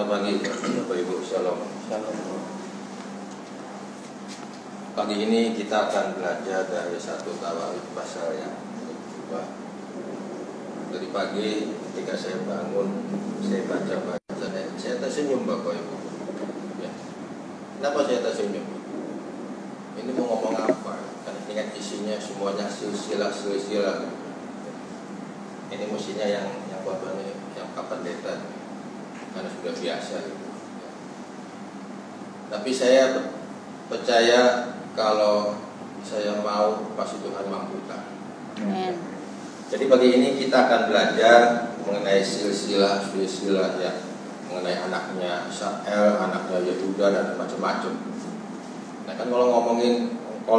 Selamat pagi Bapak Ibu, Shalom. Pagi ini kita akan belajar dari 1 Tawarikh pasal yang kedua. Dari pagi ketika saya bangun, saya baca-baca, saya tersenyum Bapak Ibu. Ya. Kenapa saya tersenyum? Ini mau ngomong apa? Karena ingat isinya semuanya silsilah. Ini mestinya yang korbannya yang kapan data, karena sudah biasa gitu. Tapi saya percaya kalau saya mau pasti Tuhan mampukan. Amen. Jadi pagi ini kita akan belajar mengenai silsilah ya, mengenai anaknya Israel, anaknya Yehuda dan macam-macam. Nah kan kalau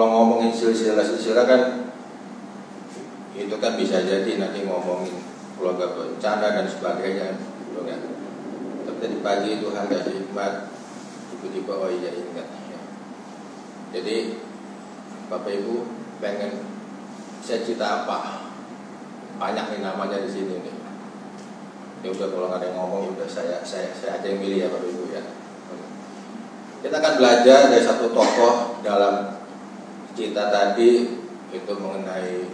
ngomongin silsilah kan itu kan bisa jadi nanti ngomongin keluarga berencana dan sebagainya, gitu kan. Tapi tadi pagi itu harga hikmat, tiba-tiba oh iya ingat. Ya. Jadi Bapak Ibu pengen saya cerita apa? Banyak nih namanya di sini nih. Ya udah kalau nggak ada yang ngomong udah saya aja yang milih ya Bapak Ibu ya. Kita akan belajar dari satu tokoh dalam cerita tadi, itu mengenai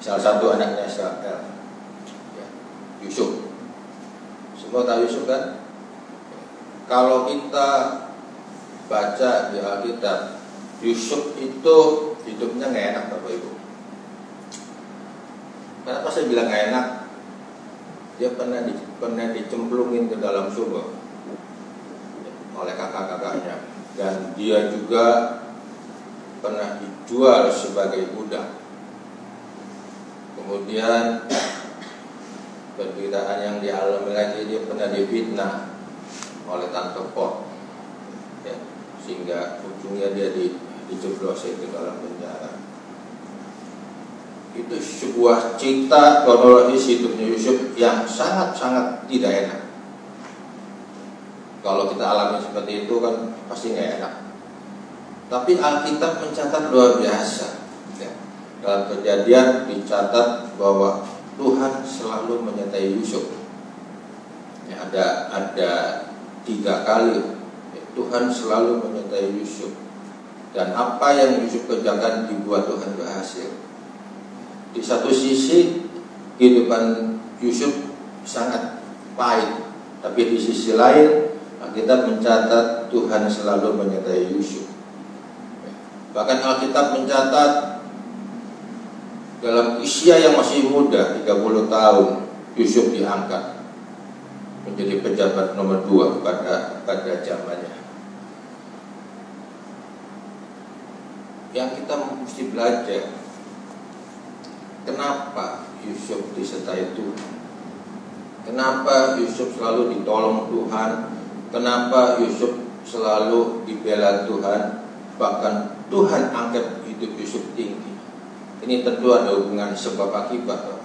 salah satu anaknya Israel, ya, Yusuf. Semua tahu Yusuf kan? Kalau kita baca di Alkitab, Yusuf itu hidupnya nggak enak Bapak Ibu. Kenapa saya bilang nggak enak? Dia pernah dicemplungin ke dalam sumur oleh kakak-kakaknya, dan dia juga pernah dijual sebagai budak. Kemudian penderitaan yang dialami lagi, dia pernah difitnah oleh tante Pot, ya, sehingga ujungnya dia dijeblosin ke dalam penjara. Itu sebuah cerita kronologis hidupnya Yusuf yang sangat-sangat tidak enak. Kalau kita alami seperti itu kan pasti nggak enak. Tapi Alkitab mencatat luar biasa. Ya. Dalam Kejadian dicatat bahwa Tuhan selalu menyertai Yusuf. Ya, ada 3 kali ya, Tuhan selalu menyertai Yusuf. Dan apa yang Yusuf kerjakan dibuat Tuhan berhasil. Di satu sisi kehidupan Yusuf sangat pahit, tapi di sisi lain Alkitab mencatat Tuhan selalu menyertai Yusuf. Bahkan Alkitab mencatat dalam usia yang masih muda 30 tahun Yusuf diangkat menjadi pejabat nomor 2 pada zamannya. Yang kita mesti belajar, kenapa Yusuf disertai Tuhan? Kenapa Yusuf selalu ditolong Tuhan? Kenapa Yusuf selalu dibela Tuhan? Bahkan Tuhan angkat hidup Yusuf tinggi. Ini tentu ada hubungan sebab akibat.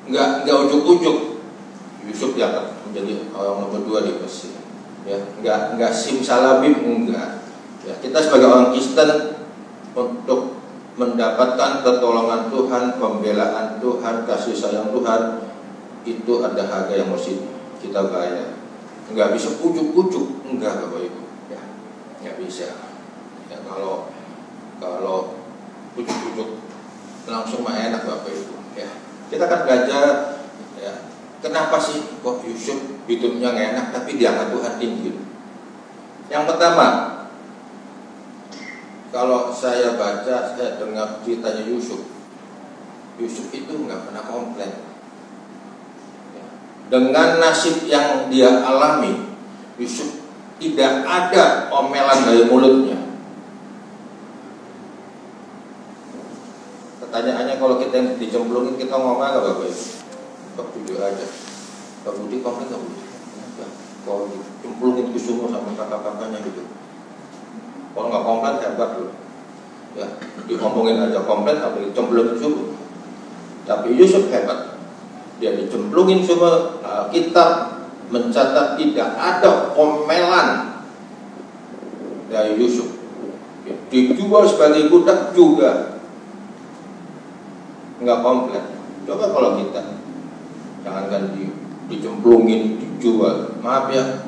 Enggak ujuk-ujuk Yusuf diangkat menjadi orang nomor 2 di Mesir. Ya, enggak simsalabim, enggak. Ya, kita sebagai orang Kristen untuk mendapatkan pertolongan Tuhan, pembelaan Tuhan, kasih sayang Tuhan, itu ada harga yang mesti kita bayar. Enggak bisa ujuk-ujuk, enggak Bapak Ibu. Ya, enggak bisa. Ya, kalau ujuk-ujuk langsung mah enak Bapak Ibu. Ya, kita akan belajar ya, kenapa sih kok Yusuf hidupnya nggak enak tapi diangkat Tuhan tinggi. Yang pertama, kalau saya baca, saya dengar ceritanya Yusuf itu nggak pernah komplain. Ya, dengan nasib yang dia alami, Yusuf tidak ada omelan dari mulutnya. Pertanyaannya, kalau kita yang dicemplungin, kita ngomong apa Bapak Ibu? Pak jujur aja. Pak Budi komplain nggak Budi? Kalau dicemplungin ke sumur sama kakak-kakaknya gitu. Kalau nggak komplain hebat loh. Ya, diomongin aja komplain, tapi dicemplungin sumur. Tapi Yusuf hebat. Dia dicemplungin sumur. Kita mencatat tidak ada omelan dari Yusuf. Dijual sebagai budak juga nggak komplain. Coba kalau kita, jangankan dicemplungin, dijual. Maaf ya,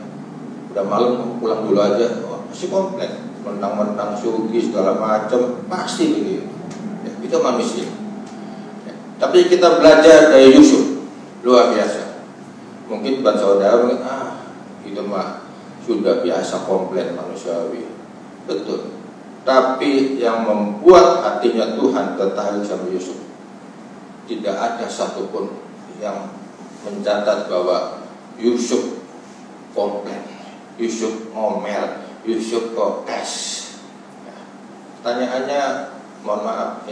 udah malam pulang dulu aja. Oh, masih komplain, mentang-mentang sugi segala macam, pasti begitu. Ya, itu manusia. Ya. Tapi kita belajar dari Yusuf, luar biasa. Mungkin buat saudara, itu mah sudah biasa komplain manusiawi. Betul. Tapi yang membuat hatinya Tuhan tertarik sama Yusuf, tidak ada satupun yang mencatat bahwa Yusuf komplain, Yusuf ngomel, Yusuf protes. Pertanyaannya, mohon maaf,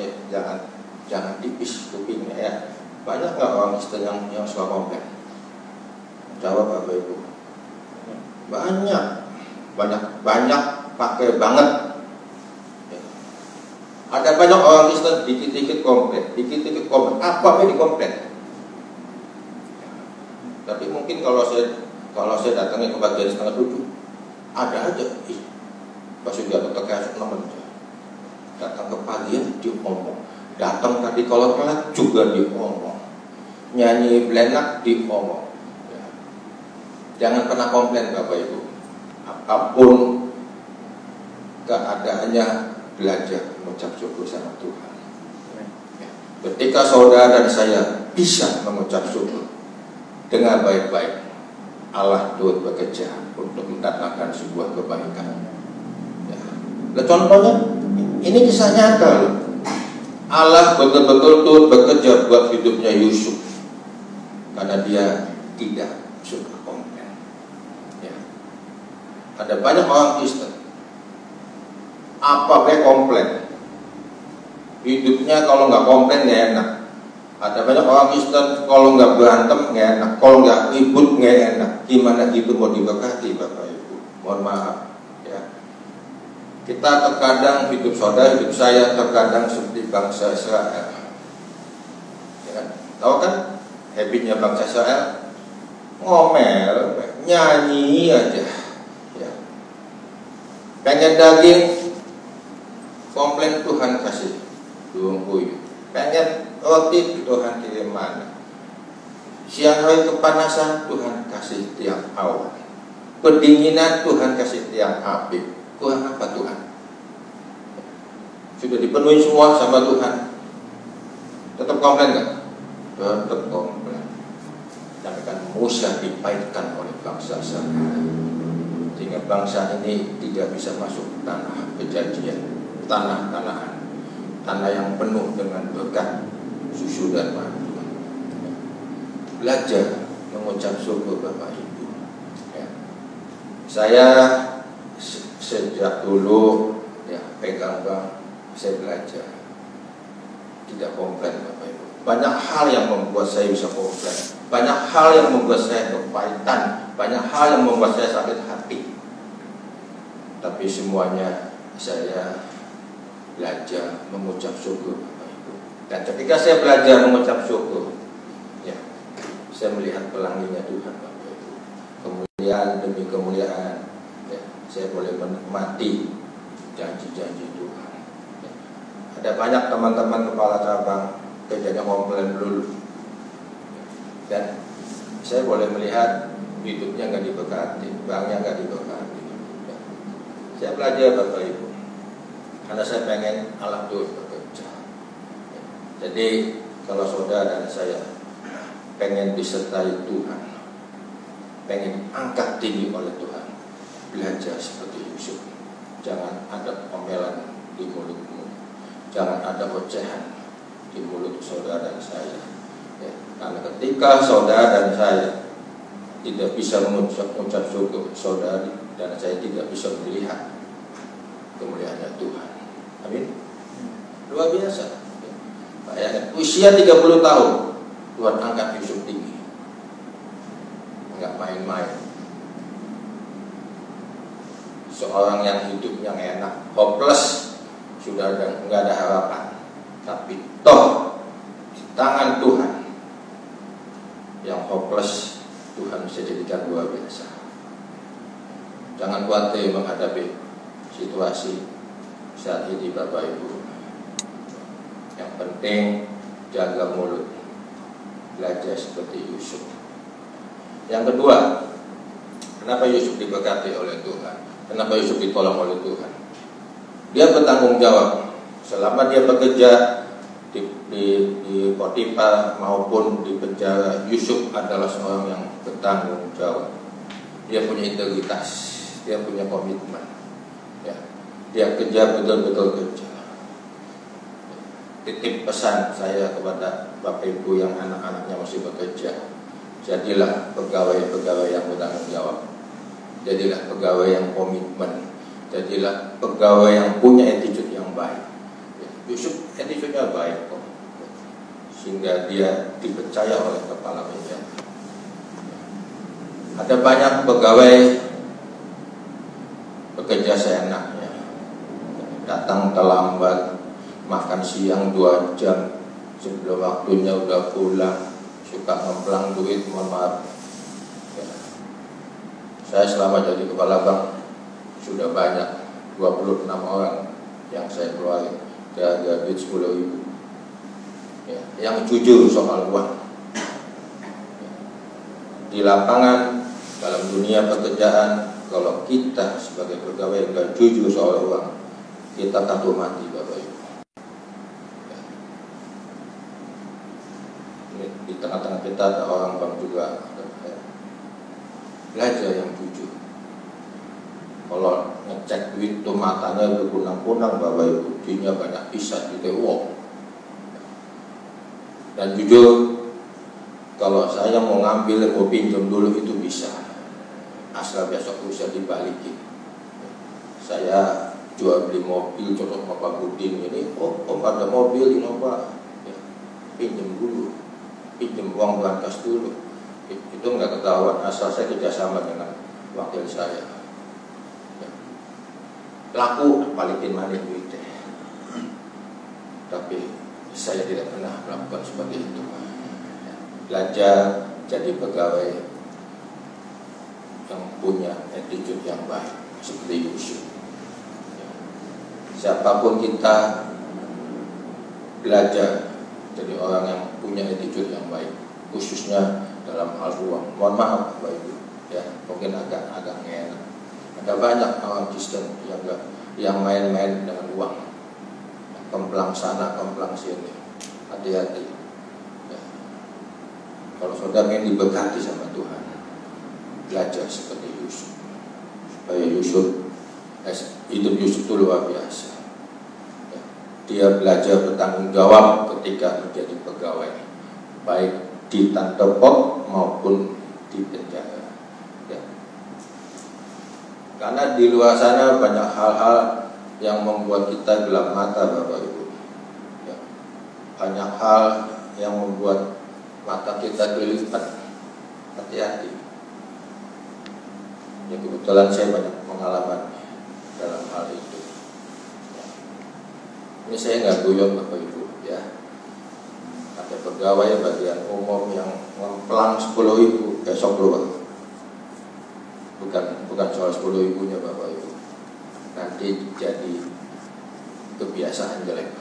jangan tipis kupingnya ya. Banyak nggak orang Kristen yang suka komplain? Jawab Bapak Ibu. Banyak, pakai banget. Ada banyak orang Kristen dikit-dikit komplain, apa yang dikomplain. Tapi mungkin kalau saya datangnya ke bagian 6:30, ada aja. Pasti dia tetap kayak nemen. Datang ke pagi diomong, datang tadi kalau telat juga diomong, nyanyi belenak diomong. Ya. Jangan pernah komplain Bapak Ibu. Apapun keadaannya, belajar mengucap syukur sama Tuhan. Ya. Ketika saudara dan saya bisa mengucap syukur dengan baik-baik, Allah turut bekerja untuk mendatangkan sebuah kebaikan. Ya. Nah, contohnya, ini kisah nyata loh. Allah betul-betul turut bekerja buat hidupnya Yusuf karena dia tidak suka komplain. Ya. Ada banyak orang Kristen, apa komplain. Hidupnya kalau nggak komplain nggak enak. Ada banyak orang Kristen kalau nggak berantem nggak enak, kalau nggak ribut nggak enak. Gimana gitu mau diberkati Bapak Ibu? Mohon maaf ya. Kita terkadang hidup saudara, hidup saya terkadang seperti bangsa Israel. Ya, tahu kan habitnya bangsa Israel? Ngomel, nyanyi aja. Ya. Pengen daging, komplain Tuhan kasih durung puyuh. Pengen roti, Tuhan kirim mana. Siang hari kepanasan, Tuhan kasih tiang awan. Pendinginan, Tuhan kasih tiang api. Kurang apa Tuhan? Sudah dipenuhi semua sama Tuhan, tetap komplain nggak? Tetap komplain. Dan akan Musa dipaitkan oleh bangsa Israel, sehingga bangsa ini tidak bisa masuk ke tanah perjanjian, tanah-tanahan, tanah yang penuh dengan berkat susu dan madu. Belajar mengucap syukur Bapak Ibu. Ya. Saya sejak dulu ya pegang bank, saya belajar tidak komplain Bapak Ibu. Banyak hal yang membuat saya bisa komplain, banyak hal yang membuat saya kepahitan, banyak hal yang membuat saya sakit hati. Tapi semuanya saya belajar mengucap syukur Bapak Ibu. Dan ketika saya belajar mengucap syukur, ya, saya melihat pelanginya Tuhan Bapak Ibu. Kemuliaan demi kemuliaan, ya, saya boleh menikmati janji-janji Tuhan. Ya. Ada banyak teman-teman kepala cabang kerjanya komplain dulu, dan saya boleh melihat hidupnya nggak diberkati, banknya nggak diberkati. Ya. Saya belajar Bapak Ibu, karena saya pengen Allah turut bekerja. Jadi kalau saudara dan saya pengen disertai Tuhan, pengen angkat tinggi oleh Tuhan, belajar seperti Yusuf. Jangan ada omelan di mulutmu, jangan ada ocehan di mulut saudara dan saya. Ya, karena ketika saudara dan saya tidak bisa mengucap syukur, saudara dan saya tidak bisa melihat kemuliaannya Tuhan. Amin. Luar biasa. Bayangkan usia 30 tahun Tuhan angkat Yusuf tinggi. Enggak main-main. Seorang yang hidupnya enak, hopeless, sudah enggak ada harapan. Tapi toh di tangan Tuhan yang hopeless Tuhan bisa jadikan luar biasa. Jangan khawatir menghadapi situasi saat ini Bapak Ibu. Yang penting jaga mulut, belajar seperti Yusuf. Yang kedua, kenapa Yusuf diberkati oleh Tuhan? Kenapa Yusuf ditolong oleh Tuhan? Dia bertanggung jawab. Selama dia bekerja di Potifar maupun di penjara, Yusuf adalah seorang yang bertanggung jawab. Dia punya integritas, dia punya komitmen, ya. Dia kerja betul-betul kerja. Titip pesan saya kepada Bapak Ibu yang anak-anaknya masih bekerja, jadilah pegawai-pegawai yang bertanggung jawab, jadilah pegawai yang komitmen, jadilah pegawai yang punya attitude yang baik. Yusuf attitude-nya baik kok, sehingga dia dipercaya oleh kepala penjara. Ada banyak pegawai bekerja seenaknya, datang terlambat, makan siang 2 jam sebelum waktunya udah pulang, suka ngemplang duit, mohon maaf. Ya. Saya selama jadi kepala bank sudah banyak 26 orang yang saya keluarin gara-gara duit 10.000. Ya, yang jujur soal uang. Ya. Di lapangan, dalam dunia pekerjaan, kalau kita sebagai pegawai nggak jujur soal uang, kita takut mati, Bapak Ibu. Ya. Ini di tengah-tengah kita ada orang bank juga, belajar yang jujur. Kalau ngecek duit itu matanya berkunang-kunang, Bapak Ibu, duitnya banyak bisa ditewok. Dan jujur, kalau saya mau ngambil, mau pinjam dulu itu bisa, asal besok bisa dibalikin. Saya jual beli mobil, contoh Bapak Budin ini, om ada mobil Innova, ya, pinjam dulu, pinjam uang berangkas dulu. Itu nggak ketahuan, asal saya kerjasama dengan wakil saya. Laku balikin mana duitnya. Tapi saya tidak pernah melakukan seperti itu. Belajar jadi pegawai yang punya attitude yang baik seperti Yusuf. Siapapun kita, belajar jadi orang yang punya attitude yang baik, khususnya dalam hal uang. Mohon maaf Bapak Ibu, ya mungkin agak enak. Ada banyak orang Kristen yang main-main dengan uang, kemplang sana, kemplang sini. Hati-hati. Ya. Kalau saudara ingin diberkati sama Tuhan, belajar seperti Yusuf, supaya hidup Yusuf itu luar biasa. Ya. Dia belajar bertanggung jawab ketika menjadi pegawai, baik di Tantepok maupun di penjara. Karena di luar sana banyak hal-hal yang membuat kita gelap mata, Bapak Ibu. Ya. Banyak hal yang membuat mata kita gelipat. Hati-hati. Ya, kebetulan saya banyak pengalaman dalam hal itu. Ya. Ini saya nggak guyon, Bapak Ibu. Ya. Ada pegawai bagian umum yang ngemplang 10.000 besok keluar. Bukan soal 10.000-nya Bapak Ibu, nanti jadi kebiasaan jelek.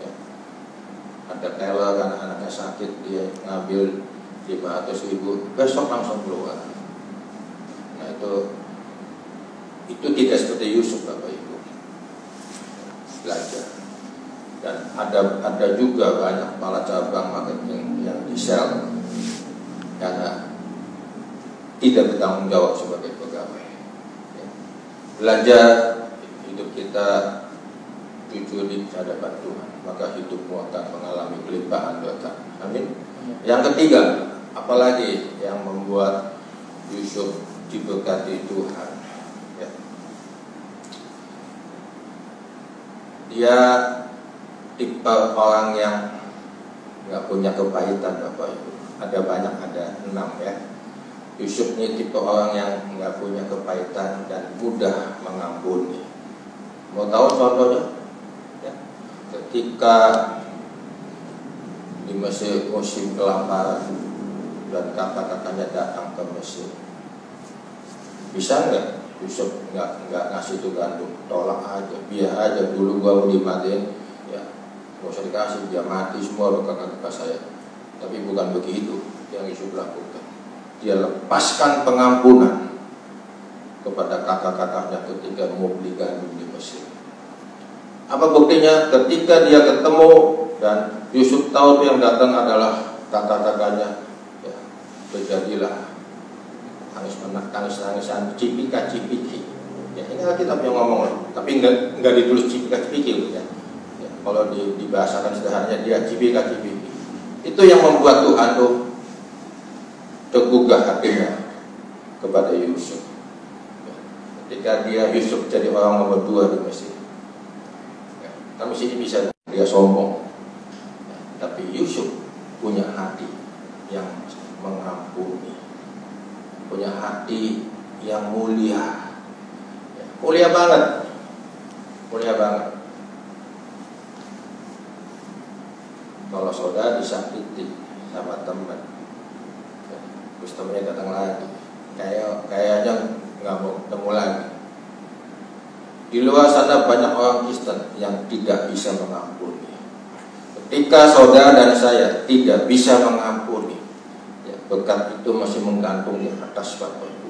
Ya. Ada teller karena anaknya sakit, dia ngambil 500.000, besok langsung keluar. Nah itu tidak seperti Yusuf Bapak Ibu. Belajar. Dan ada juga banyak kepala cabang marketing yang di-sell karena tidak bertanggung jawab sebagai pegawai. Ya. Belajar hidup kita jujur di hadapan Tuhan, maka hidupmu akan mengalami kelimpahan berkah. Amin. Yang ketiga, apalagi yang membuat Yusuf diberkati Tuhan? Ya. Dia tipe orang yang nggak punya kepahitan, Bapak Ibu. Ada banyak, ada 6 ya. Yusuf ini tipe orang yang nggak punya kepahitan dan mudah mengampuni. Mau tahu contohnya? Ya. Ketika di Mesir musim kelaparan dan kakak-kakaknya datang ke Mesir, bisa nggak Yusuf nggak ngasih itu gandum? Tolak aja, biar aja dulu gua mau dimatiin, ya nggak usah dikasih, dia mati semua kakak-kakak saya. Tapi bukan begitu yang Yusuf lakukan. dia lepaskan pengampunan kepada kakak-kakaknya ketika mau beli gandum di Mesir. Apa buktinya? Ketika dia ketemu dan Yusuf tahu yang datang adalah kakak-kakaknya, ya, terjadilah tangis-tangisan, cipika-cipiki. Ya, ini Alkitab yang ngomong, tapi enggak ditulis cipika-cipiki ya. Ya, kalau dibahasakan sederhananya dia cipika-cipiki. Itu yang membuat Tuhan tuh tergugah hatinya kepada Yusuf. Ya, ketika Yusuf jadi orang nomor 2 di Mesir. Ya, kan mesti bisa dia sombong. Ya, tapi Yusuf punya hati yang mengampuni, punya hati yang mulia, ya, mulia banget, mulia banget. Kalau saudara disakiti sama teman, ya, terus temannya datang lagi, kayaknya nggak mau ketemu lagi. Di luar sana banyak orang Kristen yang tidak bisa mengampuni. Ketika saudara dan saya tidak bisa mengampuni, ya, berkat itu masih menggantung di atas Bapak Ibu.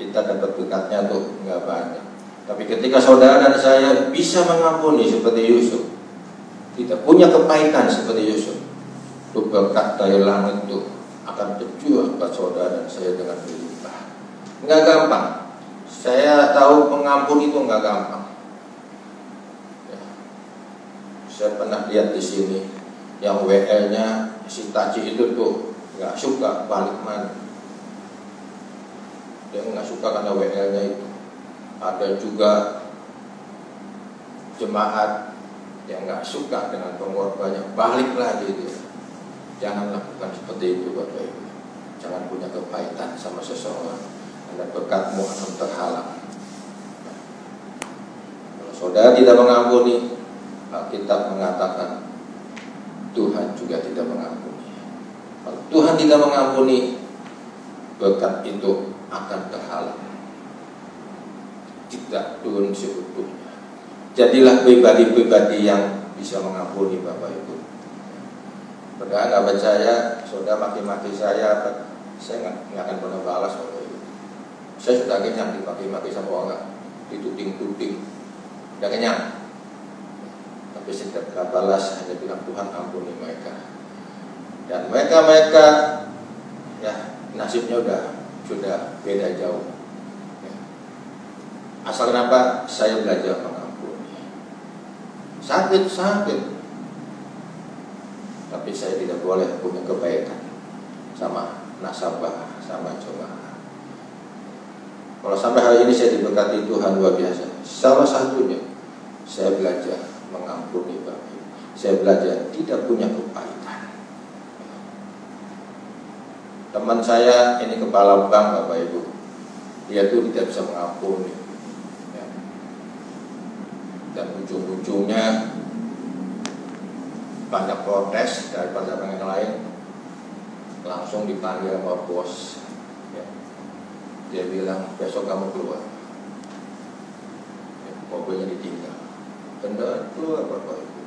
Kita dapat berkatnya tuh nggak banyak. Tapi ketika saudara dan saya bisa mengampuni seperti Yusuf, tidak punya kepahitan seperti Yusuf, itu berkat dari langit itu akan tercurah buat saudara dan saya dengan berlimpah. Nggak gampang. Saya tahu pengampun itu nggak gampang. Saya pernah lihat di sini yang WL-nya si Taci itu tuh nggak suka balik mana. Dia nggak suka karena WL-nya itu. Ada juga jemaat yang nggak suka dengan pengorbanannya, balik lagi dia. Jangan lakukan seperti itu Bapak Ibu. Jangan punya kepahitan sama seseorang, karena berkatmu akan terhalang. Kalau saudara tidak mengampuni, Alkitab mengatakan Tuhan juga tidak mengampuni. Kalau Tuhan tidak mengampuni, berkat itu akan terhalang, tidak turun seutuhnya. Jadilah pribadi-pribadi yang bisa mengampuni Bapak Ibu. Saudara nggak percaya, saudara maki-maki saya nggak akan pernah balas Bapak Ibu. Saya sudah kenyang dimaki-maki sama orang, dituding-tuding, sudah kenyang. Tapi setiap balas hanya bilang Tuhan ampuni mereka. Dan mereka ya nasibnya sudah beda jauh. Ya. Asal kenapa? Saya belajar mengampuni. Sakit, tapi saya tidak boleh punya kebaikan sama nasabah, sama jemaah. Kalau sampai hari ini saya diberkati Tuhan luar biasa. Salah satunya saya belajar mengampuni Bapak Ibu. Saya belajar tidak punya kepahitan. Teman saya ini kepala bank Bapak Ibu, dia tuh tidak bisa mengampuni, ya. Dan ujung-ujungnya banyak protes dari bank yang lain, langsung dipanggil sama bos, ya. Dia bilang besok kamu keluar, ya, mobilnya ditinggal, benar keluar Bapak Ibu.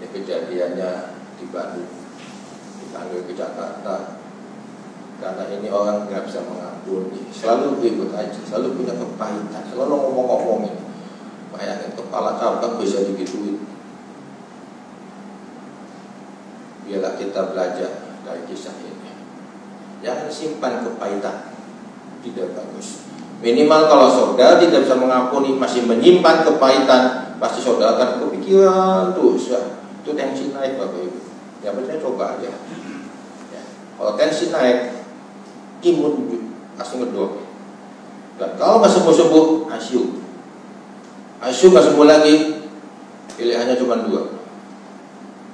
Ya, kejadiannya di Bandung, dipanggil ke Jakarta, karena ini orang nggak bisa mengampuni, selalu ribut aja, selalu punya kepahitan, selalu ngomong-ngomongin. Bayangin kepala cabang bisa digituin. Biarlah kita belajar dari kisah ini. Jangan simpan kepahitan, tidak bagus. Minimal kalau saudara tidak bisa mengampuni, masih menyimpan kepahitan, pasti saudara akan kepikiran terus, ya. Itu tensi naik Bapak Ibu. Yang penting coba aja. Ya. Kalau tensi naik, imun langsung ngedrop. Dan kalau nggak sembuh-sembuh, ICU nggak sembuh lagi, pilihannya cuma 2,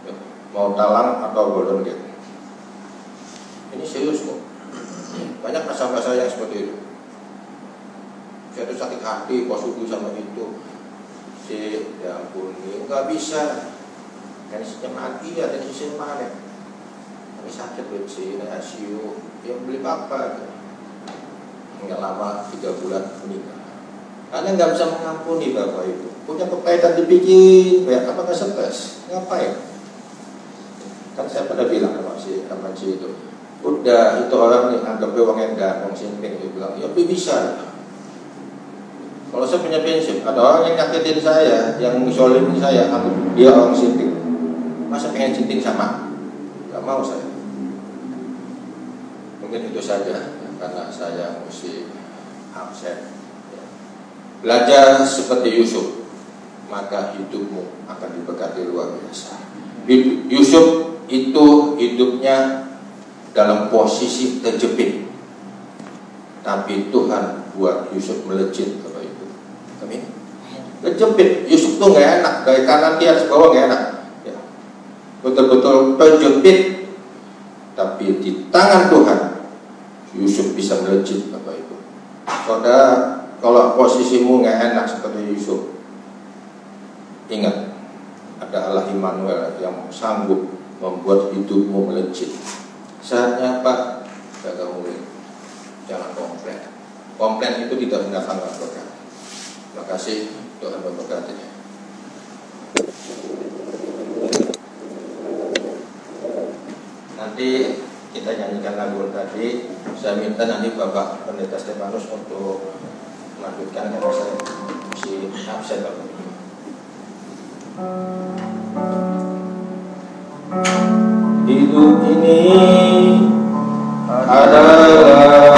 ya, mau talang atau golden gate. Ini serius kok. Banyak nasabah saya yang seperti itu. Saya tuh sakit hati, positif sama itu. Ya ampun, nggak bisa. Tensinya mati ya, tensinya mana? Tapi sakit sih, ICU. Ya beli apa? Nggak lama 3 bulan meninggal. Karena nggak bisa mengampuni Bapak Ibu. Punya kepahitan dibikin, ya apa nggak stres? Ngapain? Kan saya pernah bilang sama si itu, Udah itu orang nih anggap orang yang ganteng simping, dia bilang ya bisa. Kalau saya punya prinsip, ada orang yang nyakitin saya, yang misolimin saya, anggap dia orang simping. Masa pengen simping sama? Gak mau saya. Mungkin itu saja ya, karena saya mesti absen. Ya. Belajar seperti Yusuf, maka hidupmu akan diberkati luar biasa. Yusuf itu hidupnya dalam posisi terjepit, tapi Tuhan buat Yusuf melejit. Bapak Ibu, amin. Terjepit, Yusuf tuh nggak enak, dari kanan kiri atas bawah nggak enak, ya. Betul-betul terjepit, tapi di tangan Tuhan Yusuf bisa melejit, Bapak Ibu. Saudara, kalau posisimu nggak enak seperti Yusuf, ingat, ada Allah Immanuel yang sanggup membuat hidupmu melejit. Saatnya Pak, jaga mulut, jangan komplain. Komplain itu tidak mendatangkan berkat. Terima kasih, Tuhan memberkati. Nanti kita nyanyikan lagu tadi. Saya minta nanti Bapak Pendeta Stefanus untuk melanjutkan, karena saya masih absen Bapak. Hidup ini adalah